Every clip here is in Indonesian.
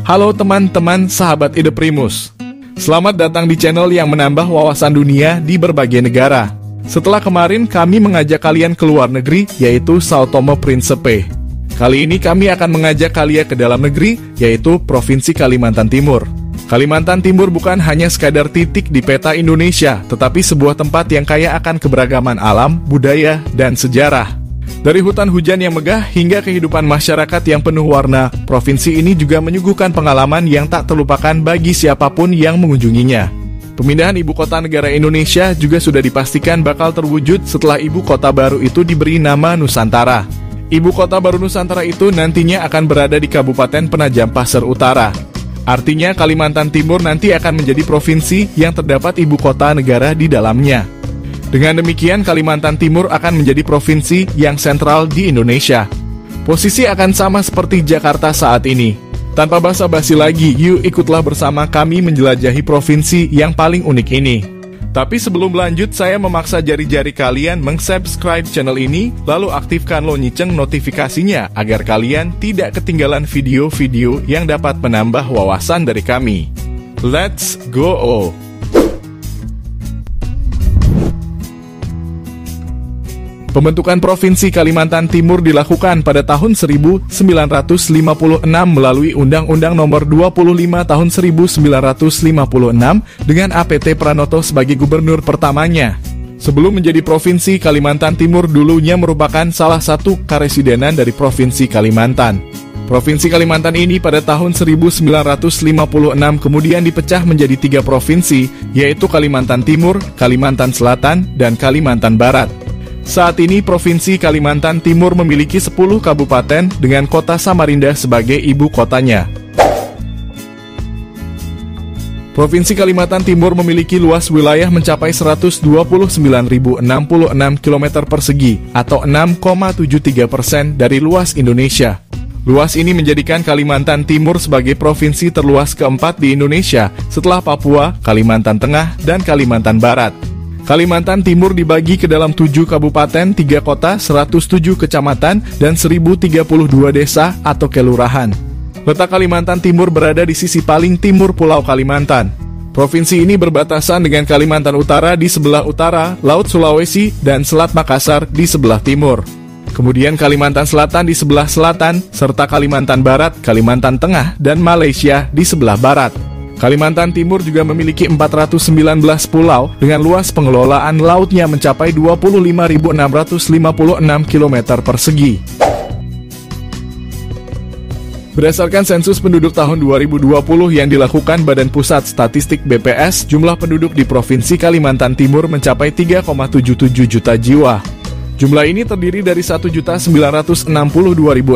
Halo teman-teman sahabat Ide Primus. Selamat datang di channel yang menambah wawasan dunia di berbagai negara. Setelah kemarin kami mengajak kalian ke luar negeri, yaitu Sao Tome Principe. Kali ini kami akan mengajak kalian ke dalam negeri, yaitu Provinsi Kalimantan Timur. Kalimantan Timur bukan hanya sekadar titik di peta Indonesia, tetapi sebuah tempat yang kaya akan keberagaman alam, budaya, dan sejarah. Dari hutan hujan yang megah hingga kehidupan masyarakat yang penuh warna, provinsi ini juga menyuguhkan pengalaman yang tak terlupakan bagi siapapun yang mengunjunginya. Pemindahan ibu kota negara Indonesia juga sudah dipastikan bakal terwujud setelah ibu kota baru itu diberi nama Nusantara. Ibu kota baru Nusantara itu nantinya akan berada di Kabupaten Penajam Pasir Utara. Artinya Kalimantan Timur nanti akan menjadi provinsi yang terdapat ibu kota negara di dalamnya. Dengan demikian, Kalimantan Timur akan menjadi provinsi yang sentral di Indonesia. Posisi akan sama seperti Jakarta saat ini. Tanpa basa-basi lagi, yuk ikutlah bersama kami menjelajahi provinsi yang paling unik ini. Tapi sebelum lanjut, saya memaksa jari-jari kalian meng-subscribe channel ini, lalu aktifkan lonceng notifikasinya agar kalian tidak ketinggalan video-video yang dapat menambah wawasan dari kami. Let's go! Pembentukan Provinsi Kalimantan Timur dilakukan pada tahun 1956 melalui Undang-Undang Nomor 25 Tahun 1956 dengan APT Pranoto sebagai gubernur pertamanya. Sebelum menjadi Provinsi Kalimantan Timur dulunya merupakan salah satu karesidenan dari Provinsi Kalimantan. Provinsi Kalimantan ini pada tahun 1956 kemudian dipecah menjadi 3 provinsi, yaitu Kalimantan Timur, Kalimantan Selatan, dan Kalimantan Barat. Saat ini Provinsi Kalimantan Timur memiliki 10 kabupaten dengan kota Samarinda sebagai ibu kotanya. Provinsi Kalimantan Timur memiliki luas wilayah mencapai 129.066 km persegi atau 6,73% dari luas Indonesia. Luas ini menjadikan Kalimantan Timur sebagai provinsi terluas keempat di Indonesia setelah Papua, Kalimantan Tengah, dan Kalimantan Barat. Kalimantan Timur dibagi ke dalam 7 kabupaten, 3 kota, 107 kecamatan, dan 1032 desa atau kelurahan. Letak Kalimantan Timur berada di sisi paling timur Pulau Kalimantan. Provinsi ini berbatasan dengan Kalimantan Utara di sebelah utara, Laut Sulawesi, dan Selat Makassar di sebelah timur. Kemudian Kalimantan Selatan di sebelah selatan, serta Kalimantan Barat, Kalimantan Tengah, dan Malaysia di sebelah barat. Kalimantan Timur juga memiliki 419 pulau dengan luas pengelolaan lautnya mencapai 25.656 km persegi. Berdasarkan sensus penduduk tahun 2020 yang dilakukan Badan Pusat Statistik BPS, jumlah penduduk di Provinsi Kalimantan Timur mencapai 3,77 juta jiwa. Jumlah ini terdiri dari 1.962.634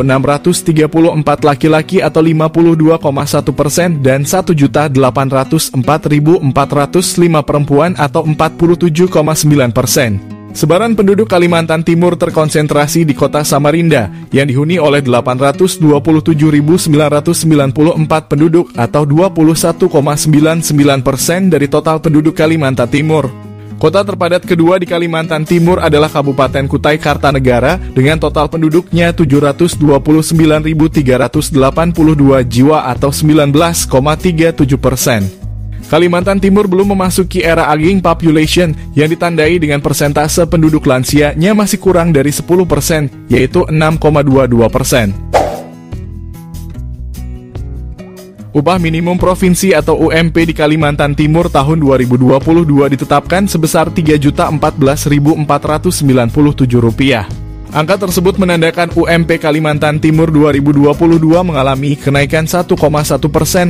laki-laki atau 52,1% dan 1.804.405 perempuan atau 47,9%. Sebaran penduduk Kalimantan Timur terkonsentrasi di kota Samarinda yang dihuni oleh 827.994 penduduk atau 21,99% dari total penduduk Kalimantan Timur. Kota terpadat kedua di Kalimantan Timur adalah Kabupaten Kutai Kartanegara dengan total penduduknya 729.382 jiwa atau 19,37%. Kalimantan Timur belum memasuki era aging population yang ditandai dengan persentase penduduk lansianya masih kurang dari 10%, yaitu 6,22%. Upah minimum provinsi atau UMP di Kalimantan Timur tahun 2022 ditetapkan sebesar Rp3.014.497. Angka tersebut menandakan UMP Kalimantan Timur 2022 mengalami kenaikan 1,1%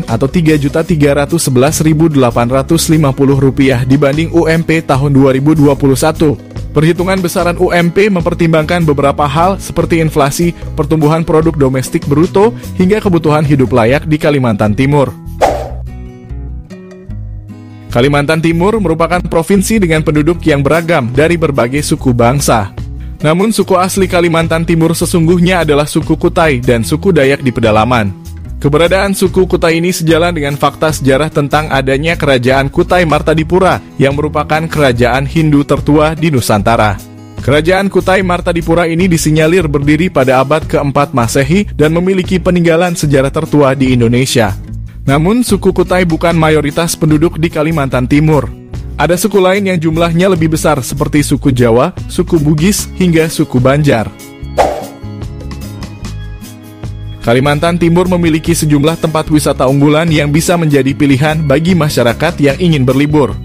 atau Rp3.311.850 dibanding UMP tahun 2021. Perhitungan besaran UMP mempertimbangkan beberapa hal seperti inflasi, pertumbuhan produk domestik bruto, hingga kebutuhan hidup layak di Kalimantan Timur. Kalimantan Timur merupakan provinsi dengan penduduk yang beragam dari berbagai suku bangsa. Namun suku asli Kalimantan Timur sesungguhnya adalah suku Kutai dan suku Dayak di pedalaman. Keberadaan suku Kutai ini sejalan dengan fakta sejarah tentang adanya kerajaan Kutai Martadipura yang merupakan kerajaan Hindu tertua di Nusantara. Kerajaan Kutai Martadipura ini disinyalir berdiri pada abad ke-4 Masehi dan memiliki peninggalan sejarah tertua di Indonesia. Namun, suku Kutai bukan mayoritas penduduk di Kalimantan Timur. Ada suku lain yang jumlahnya lebih besar seperti suku Jawa, suku Bugis, hingga suku Banjar. Kalimantan Timur memiliki sejumlah tempat wisata unggulan yang bisa menjadi pilihan bagi masyarakat yang ingin berlibur.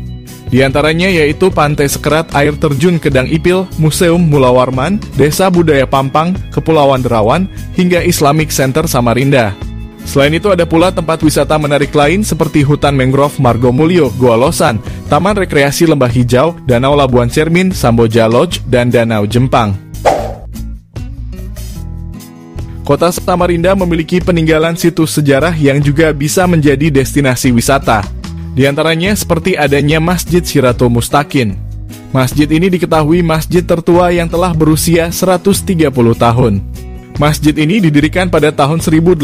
Di antaranya yaitu Pantai Sekerat, Air Terjun Kedang Ipil, Museum Mula Warman, Desa Budaya Pampang, Kepulauan Derawan, hingga Islamic Center Samarinda. Selain itu ada pula tempat wisata menarik lain seperti Hutan Mangrove Margomulyo, Goa Losan, Taman Rekreasi Lembah Hijau, Danau Labuan Cermin, Samboja Lodge, dan Danau Jempang. Kota Samarinda memiliki peninggalan situs sejarah yang juga bisa menjadi destinasi wisata. Di antaranya seperti adanya Masjid Syiratul Mustaqin. Masjid ini diketahui masjid tertua yang telah berusia 130 tahun. Masjid ini didirikan pada tahun 1881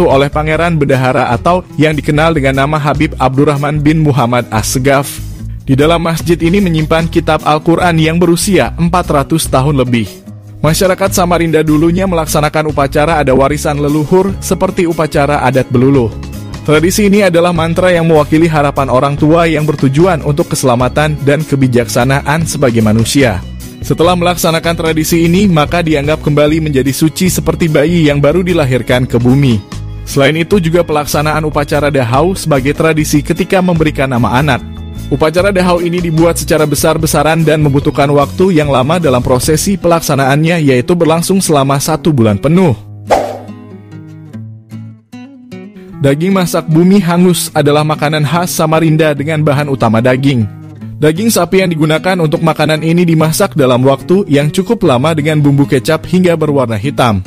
oleh Pangeran Bendahara atau yang dikenal dengan nama Habib Abdurrahman bin Muhammad As-Segaf. Di dalam masjid ini menyimpan kitab Al-Quran yang berusia 400 tahun lebih. Masyarakat Samarinda dulunya melaksanakan upacara adat warisan leluhur seperti upacara adat Beluluh. Tradisi ini adalah mantra yang mewakili harapan orang tua yang bertujuan untuk keselamatan dan kebijaksanaan sebagai manusia. Setelah melaksanakan tradisi ini, maka dianggap kembali menjadi suci seperti bayi yang baru dilahirkan ke bumi. Selain itu juga pelaksanaan upacara dahau sebagai tradisi ketika memberikan nama anak. Upacara dahau ini dibuat secara besar-besaran dan membutuhkan waktu yang lama dalam prosesi pelaksanaannya, yaitu berlangsung selama 1 bulan penuh. Daging masak bumi hangus adalah makanan khas Samarinda dengan bahan utama daging. Daging sapi yang digunakan untuk makanan ini dimasak dalam waktu yang cukup lama dengan bumbu kecap hingga berwarna hitam.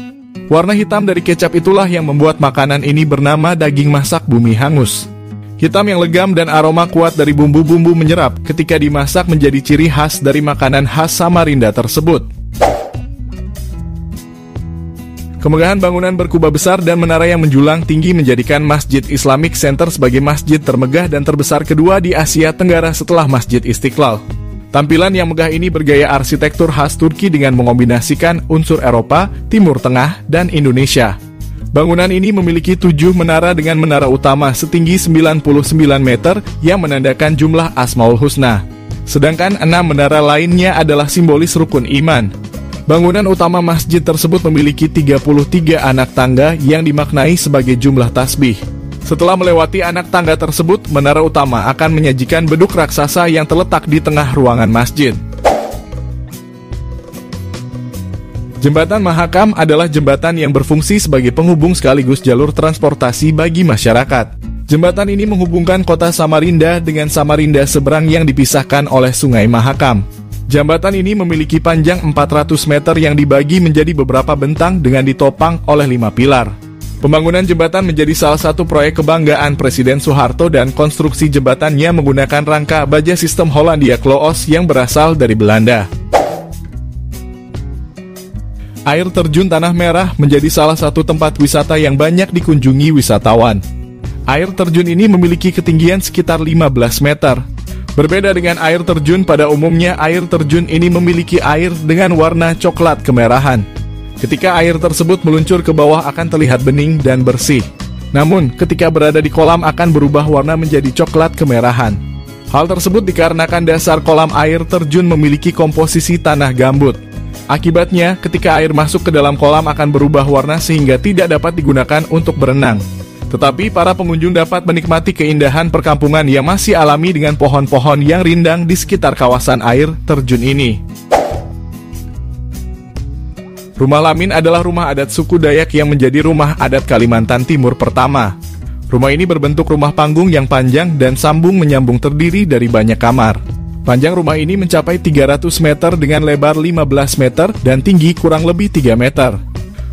Warna hitam dari kecap itulah yang membuat makanan ini bernama daging masak bumi hangus. Hitam yang legam dan aroma kuat dari bumbu-bumbu menyerap ketika dimasak menjadi ciri khas dari makanan khas Samarinda tersebut. Kemegahan bangunan berkubah besar dan menara yang menjulang tinggi menjadikan Masjid Islamic Center sebagai masjid termegah dan terbesar kedua di Asia Tenggara setelah Masjid Istiqlal. Tampilan yang megah ini bergaya arsitektur khas Turki dengan mengombinasikan unsur Eropa, Timur Tengah, dan Indonesia. Bangunan ini memiliki 7 menara dengan menara utama setinggi 99 meter yang menandakan jumlah Asmaul Husna. Sedangkan 6 menara lainnya adalah simbolis rukun iman. Bangunan utama masjid tersebut memiliki 33 anak tangga yang dimaknai sebagai jumlah tasbih. Setelah melewati anak tangga tersebut, menara utama akan menyajikan beduk raksasa yang terletak di tengah ruangan masjid. Jembatan Mahakam adalah jembatan yang berfungsi sebagai penghubung sekaligus jalur transportasi bagi masyarakat. Jembatan ini menghubungkan kota Samarinda dengan Samarinda seberang yang dipisahkan oleh Sungai Mahakam. Jembatan ini memiliki panjang 400 meter yang dibagi menjadi beberapa bentang dengan ditopang oleh 5 pilar. Pembangunan jembatan menjadi salah satu proyek kebanggaan Presiden Soeharto dan konstruksi jembatannya menggunakan rangka baja sistem Hollandia Kloos yang berasal dari Belanda. Air terjun Tanah Merah menjadi salah satu tempat wisata yang banyak dikunjungi wisatawan. Air terjun ini memiliki ketinggian sekitar 15 meter. Berbeda dengan air terjun pada umumnya, air terjun ini memiliki air dengan warna coklat kemerahan. Ketika air tersebut meluncur ke bawah akan terlihat bening dan bersih. Namun, ketika berada di kolam akan berubah warna menjadi coklat kemerahan. Hal tersebut dikarenakan dasar kolam air terjun memiliki komposisi tanah gambut. Akibatnya, ketika air masuk ke dalam kolam akan berubah warna sehingga tidak dapat digunakan untuk berenang. Tetapi para pengunjung dapat menikmati keindahan perkampungan yang masih alami dengan pohon-pohon yang rindang di sekitar kawasan air terjun ini. Rumah Lamin adalah rumah adat suku Dayak yang menjadi rumah adat Kalimantan Timur pertama. Rumah ini berbentuk rumah panggung yang panjang dan sambung menyambung terdiri dari banyak kamar. Panjang rumah ini mencapai 300 meter dengan lebar 15 meter dan tinggi kurang lebih 3 meter.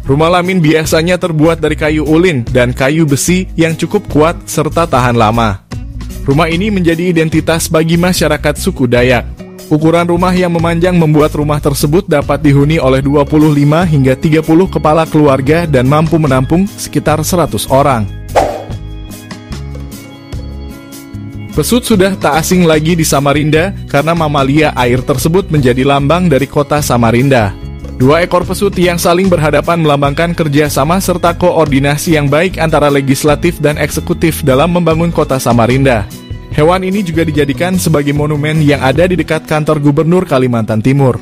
Rumah Lamin biasanya terbuat dari kayu ulin dan kayu besi yang cukup kuat serta tahan lama. Rumah ini menjadi identitas bagi masyarakat suku Dayak. Ukuran rumah yang memanjang membuat rumah tersebut dapat dihuni oleh 25 hingga 30 kepala keluarga dan mampu menampung sekitar 100 orang. Pesut sudah tak asing lagi di Samarinda karena mamalia air tersebut menjadi lambang dari kota Samarinda. Dua ekor pesut yang saling berhadapan melambangkan kerjasama serta koordinasi yang baik antara legislatif dan eksekutif dalam membangun kota Samarinda. Hewan ini juga dijadikan sebagai monumen yang ada di dekat kantor Gubernur Kalimantan Timur.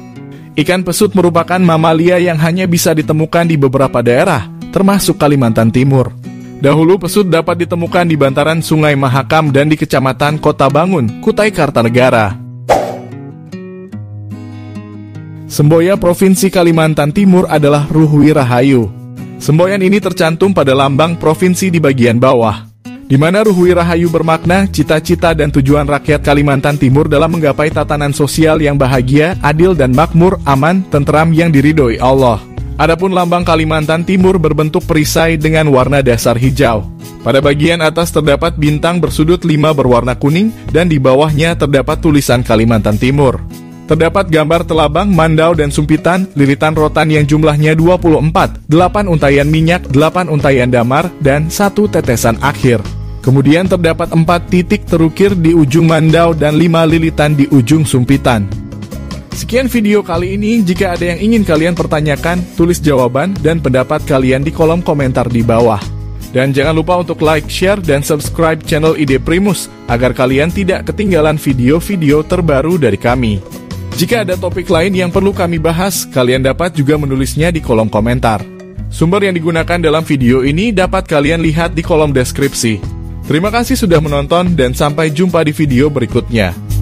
Ikan pesut merupakan mamalia yang hanya bisa ditemukan di beberapa daerah, termasuk Kalimantan Timur. Dahulu pesut dapat ditemukan di bantaran Sungai Mahakam dan di Kecamatan Kota Bangun, Kutai Kartanegara. Semboyan Provinsi Kalimantan Timur adalah Ruhwi Rahayu. Semboyan ini tercantum pada lambang provinsi di bagian bawah, di mana Ruhwi Rahayu bermakna cita-cita dan tujuan rakyat Kalimantan Timur dalam menggapai tatanan sosial yang bahagia, adil dan makmur, aman, tentram yang diridhoi Allah. Adapun lambang Kalimantan Timur berbentuk perisai dengan warna dasar hijau. Pada bagian atas terdapat bintang bersudut 5 berwarna kuning dan di bawahnya terdapat tulisan Kalimantan Timur. Terdapat gambar telabang, mandau, dan sumpitan, lilitan rotan yang jumlahnya 24, 8 untaian minyak, 8 untaian damar, dan 1 tetesan akhir. Kemudian terdapat 4 titik terukir di ujung mandau dan 5 lilitan di ujung sumpitan. Sekian video kali ini, jika ada yang ingin kalian pertanyakan, tulis jawaban dan pendapat kalian di kolom komentar di bawah. Dan jangan lupa untuk like, share, dan subscribe channel Ide Primus, agar kalian tidak ketinggalan video-video terbaru dari kami. Jika ada topik lain yang perlu kami bahas, kalian dapat juga menulisnya di kolom komentar. Sumber yang digunakan dalam video ini dapat kalian lihat di kolom deskripsi. Terima kasih sudah menonton dan sampai jumpa di video berikutnya.